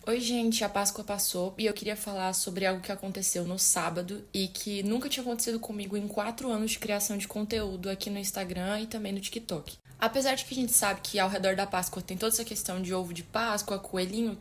Oi, gente, a Páscoa passou e eu queria falar sobre algo que aconteceu no sábado e que nunca tinha acontecido comigo em 4 anos de criação de conteúdo aqui no Instagram e também no TikTok. Apesar de que a gente sabe que ao redor da Páscoa tem toda essa questão de ovo de Páscoa, coelhinho,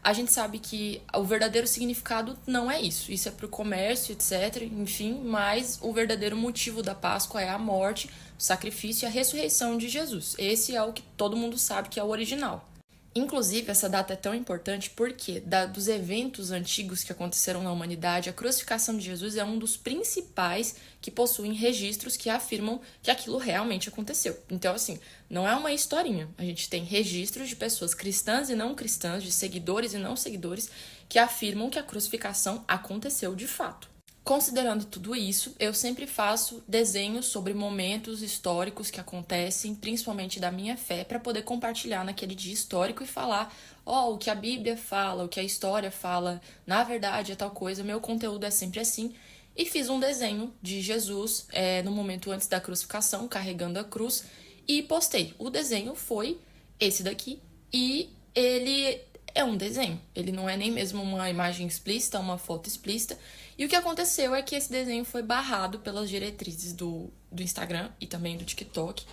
a gente sabe que o verdadeiro significado não é isso. Isso é pro comércio, etc, enfim, mas o verdadeiro motivo da Páscoa é a morte, o sacrifício e a ressurreição de Jesus. Esse é o que todo mundo sabe que é o original. Inclusive, essa data é tão importante porque, dos eventos antigos que aconteceram na humanidade, a crucificação de Jesus é um dos principais que possuem registros que afirmam que aquilo realmente aconteceu. Então, assim, não é uma historinha. A gente tem registros de pessoas cristãs e não cristãs, de seguidores e não seguidores, que afirmam que a crucificação aconteceu de fato. Considerando tudo isso, eu sempre faço desenhos sobre momentos históricos que acontecem, principalmente da minha fé, para poder compartilhar naquele dia histórico e falar, o que a Bíblia fala, o que a história fala, na verdade é tal coisa, meu conteúdo é sempre assim. E fiz um desenho de Jesus no momento antes da crucificação, carregando a cruz, e postei. O desenho foi esse daqui, e ele é um desenho. Ele não é nem mesmo uma imagem explícita, uma foto explícita. E o que aconteceu é que esse desenho foi barrado pelas diretrizes do Instagram e também do TikTok,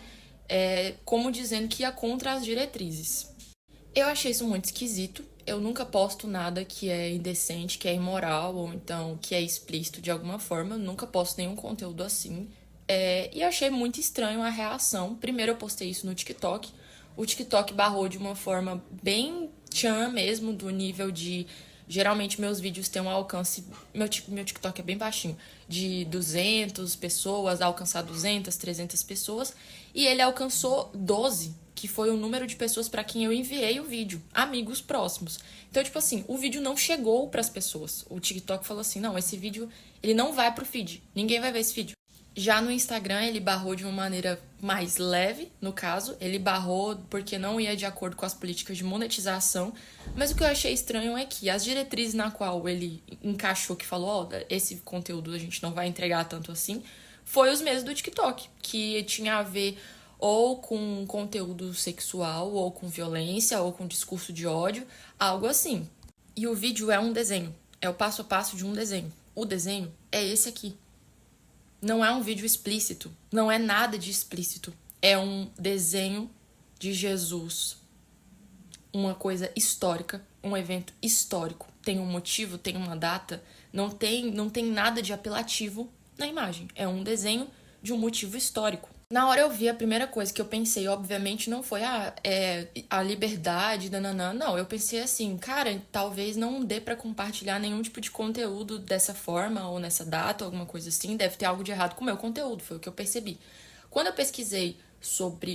como dizendo que ia contra as diretrizes. Eu achei isso muito esquisito. Eu nunca posto nada que é indecente, que é imoral, ou então que é explícito de alguma forma. Eu nunca posto nenhum conteúdo assim. E eu achei muito estranho a reação. Primeiro eu postei isso no TikTok. O TikTok barrou de uma forma bem tchan mesmo, do nível de... Geralmente meus vídeos têm um alcance... Meu TikTok é bem baixinho. De 200 pessoas, alcançar 200, 300 pessoas. E ele alcançou 12, que foi o número de pessoas para quem eu enviei o vídeo. Amigos próximos. Então, tipo assim, o vídeo não chegou para as pessoas. O TikTok falou assim, não, esse vídeo ele não vai pro feed. Ninguém vai ver esse vídeo. Já no Instagram, ele barrou de uma maneira mais leve, no caso. Ele barrou porque não ia de acordo com as políticas de monetização. Mas o que eu achei estranho é que as diretrizes na qual ele encaixou, que falou, esse conteúdo a gente não vai entregar tanto assim, foi os mesmos do TikTok, que tinha a ver ou com conteúdo sexual, ou com violência, ou com discurso de ódio, algo assim. E o vídeo é um desenho, é o passo a passo de um desenho. O desenho é esse aqui. Não é um vídeo explícito, não é nada de explícito. É um desenho de Jesus, uma coisa histórica, um evento histórico. Tem um motivo, tem uma data, não tem nada de apelativo na imagem. É um desenho de um motivo histórico. Na hora eu vi, a primeira coisa que eu pensei, obviamente, não foi a liberdade, nananã. Não, eu pensei assim, cara, talvez não dê pra compartilhar nenhum tipo de conteúdo dessa forma, ou nessa data, ou alguma coisa assim. Deve ter algo de errado com o meu conteúdo, foi o que eu percebi. Quando eu pesquisei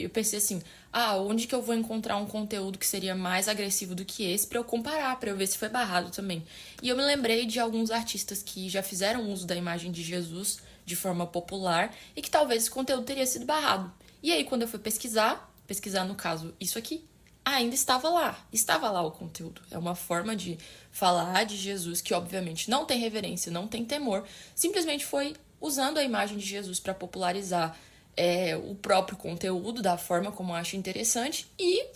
eu pensei assim, onde que eu vou encontrar um conteúdo que seria mais agressivo do que esse pra eu comparar, pra eu ver se foi barrado também. E eu me lembrei de alguns artistas que já fizeram uso da imagem de Jesus de forma popular e que talvez esse conteúdo teria sido barrado. E aí, quando eu fui pesquisar no caso isso aqui, ainda estava lá o conteúdo. É uma forma de falar de Jesus que obviamente não tem reverência, não tem temor, simplesmente foi usando a imagem de Jesus para popularizar o próprio conteúdo da forma como eu acho interessante e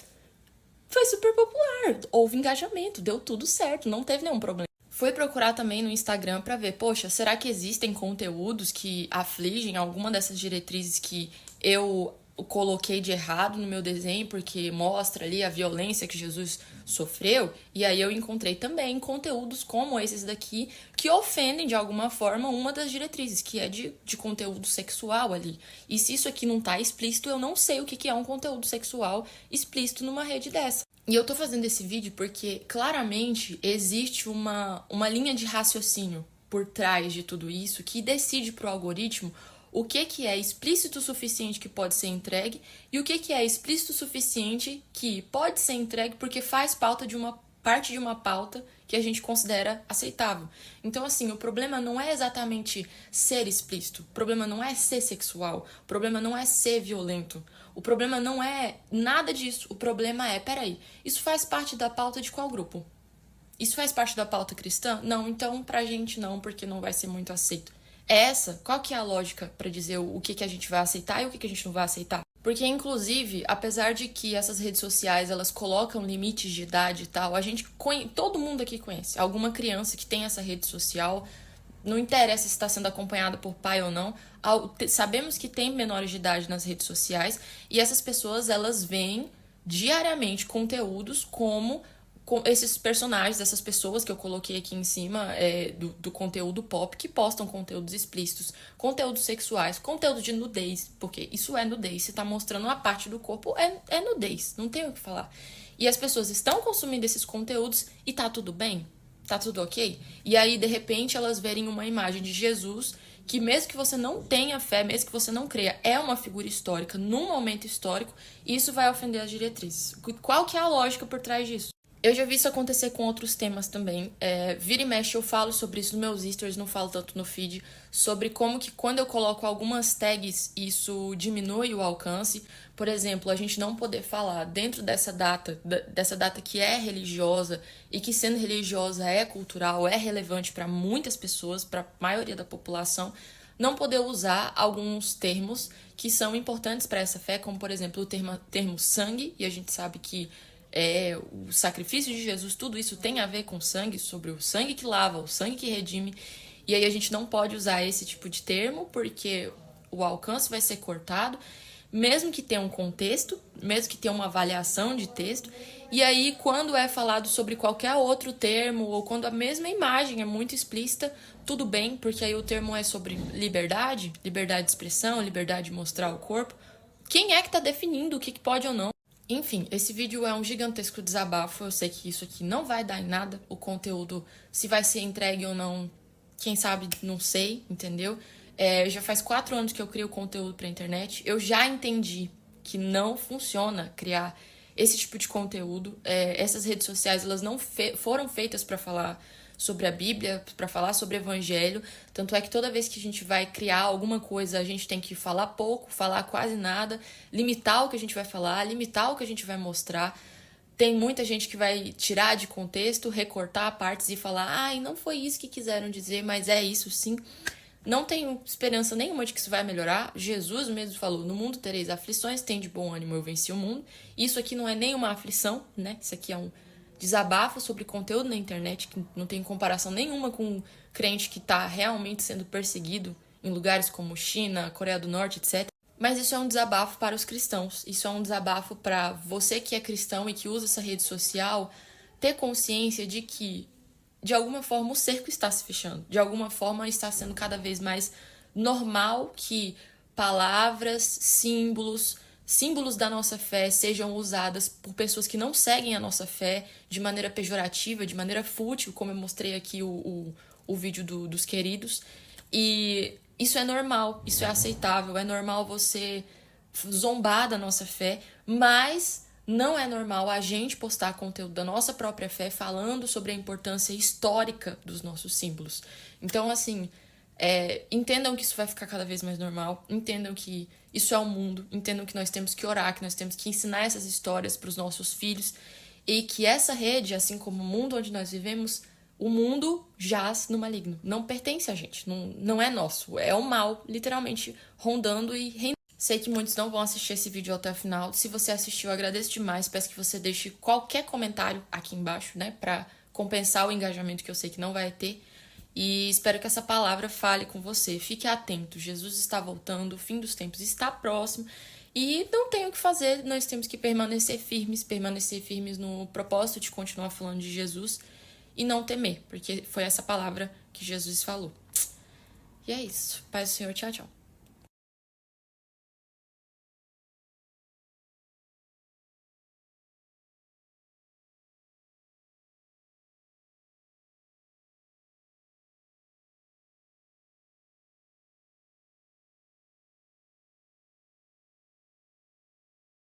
foi super popular. Houve engajamento, deu tudo certo, não teve nenhum problema. Fui procurar também no Instagram pra ver, poxa, será que existem conteúdos que afligem alguma dessas diretrizes que eu coloquei de errado no meu desenho, porque mostra ali a violência que Jesus sofreu? E aí eu encontrei também conteúdos como esses daqui que ofendem de alguma forma uma das diretrizes, que é de conteúdo sexual ali. E se isso aqui não tá explícito, eu não sei o que é um conteúdo sexual explícito numa rede dessa. E eu tô fazendo esse vídeo porque claramente existe uma linha de raciocínio por trás de tudo isso que decide pro algoritmo o que é explícito o suficiente que pode ser entregue e o que é explícito o suficiente que pode ser entregue porque faz parte de uma pauta que a gente considera aceitável. Então, assim, o problema não é exatamente ser explícito, o problema não é ser sexual, o problema não é ser violento, o problema não é nada disso, o problema é, peraí, isso faz parte da pauta de qual grupo? Isso faz parte da pauta cristã? Não, então pra gente não, porque não vai ser muito aceito. Qual que é a lógica pra dizer o que a gente vai aceitar e o que a gente não vai aceitar? Porque, inclusive, apesar de que essas redes sociais, elas colocam limites de idade e tal, todo mundo aqui conhece alguma criança que tem essa rede social, não interessa se está sendo acompanhada por pai ou não, sabemos que tem menores de idade nas redes sociais, e essas pessoas, elas veem diariamente conteúdos como com esses personagens, essas pessoas que eu coloquei aqui em cima do conteúdo pop, que postam conteúdos explícitos, conteúdos sexuais, conteúdo de nudez, porque isso é nudez, se tá mostrando uma parte do corpo, é nudez, não tem o que falar. E as pessoas estão consumindo esses conteúdos e tá tudo bem? Tá tudo ok? E aí, de repente, elas verem uma imagem de Jesus, que mesmo que você não tenha fé, mesmo que você não creia, é uma figura histórica, num momento histórico, e isso vai ofender as diretrizes. Qual que é a lógica por trás disso? Eu já vi isso acontecer com outros temas também. Vira e mexe eu falo sobre isso nos meus stories, não falo tanto no feed, sobre como que quando eu coloco algumas tags, isso diminui o alcance. Por exemplo, a gente não poder falar dentro dessa data que é religiosa e que, sendo religiosa, é cultural, é relevante para muitas pessoas, para a maioria da população, não poder usar alguns termos que são importantes para essa fé, como, por exemplo, o termo sangue, e a gente sabe que o sacrifício de Jesus, tudo isso tem a ver com sangue, sobre o sangue que lava, o sangue que redime. E aí a gente não pode usar esse tipo de termo, porque o alcance vai ser cortado, mesmo que tenha um contexto, mesmo que tenha uma avaliação de texto. E aí, quando é falado sobre qualquer outro termo, ou quando a mesma imagem é muito explícita, tudo bem, porque aí o termo é sobre liberdade de expressão, liberdade de mostrar o corpo. Quem é que tá definindo o que pode ou não? Enfim, esse vídeo é um gigantesco desabafo. Eu sei que isso aqui não vai dar em nada. O conteúdo, se vai ser entregue ou não, quem sabe, não sei, entendeu? Já faz 4 anos que eu crio conteúdo pra internet. Eu já entendi que não funciona criar esse tipo de conteúdo. Essas redes sociais, elas não foram feitas pra falar sobre a Bíblia, para falar sobre o Evangelho. Tanto é que toda vez que a gente vai criar alguma coisa, a gente tem que falar pouco, falar quase nada, limitar o que a gente vai falar, limitar o que a gente vai mostrar. Tem muita gente que vai tirar de contexto, recortar partes e falar: ai, não foi isso que quiseram dizer, mas é isso sim. Não tenho esperança nenhuma de que isso vai melhorar. Jesus mesmo falou: no mundo tereis aflições, tem de bom ânimo, eu venci o mundo. Isso aqui não é nenhuma aflição, né? Isso aqui é um desabafo sobre conteúdo na internet, que não tem comparação nenhuma com um crente que está realmente sendo perseguido em lugares como China, Coreia do Norte, etc. Mas isso é um desabafo para os cristãos. Isso é um desabafo para você que é cristão e que usa essa rede social ter consciência de que, de alguma forma, o cerco está se fechando. De alguma forma, está sendo cada vez mais normal que palavras, símbolos da nossa fé sejam usadas por pessoas que não seguem a nossa fé de maneira pejorativa, de maneira fútil, como eu mostrei aqui o vídeo dos queridos. E isso é normal, isso é aceitável, é normal você zombar da nossa fé, mas não é normal a gente postar conteúdo da nossa própria fé falando sobre a importância histórica dos nossos símbolos. Então, assim, entendam que isso vai ficar cada vez mais normal, entendam que isso é o mundo, entendam que nós temos que orar, que nós temos que ensinar essas histórias para os nossos filhos e que essa rede, assim como o mundo onde nós vivemos, o mundo jaz no maligno, não pertence a gente, não é nosso, é o mal literalmente rondando e reinando. Sei que muitos não vão assistir esse vídeo até o final. Se você assistiu, eu agradeço demais. Peço que você deixe qualquer comentário aqui embaixo, né, para compensar o engajamento que eu sei que não vai ter. E espero que essa palavra fale com você. Fique atento, Jesus está voltando, o fim dos tempos está próximo. E não tem o que fazer, nós temos que permanecer firmes no propósito de continuar falando de Jesus e não temer, porque foi essa palavra que Jesus falou. E é isso. Paz do Senhor, tchau, tchau.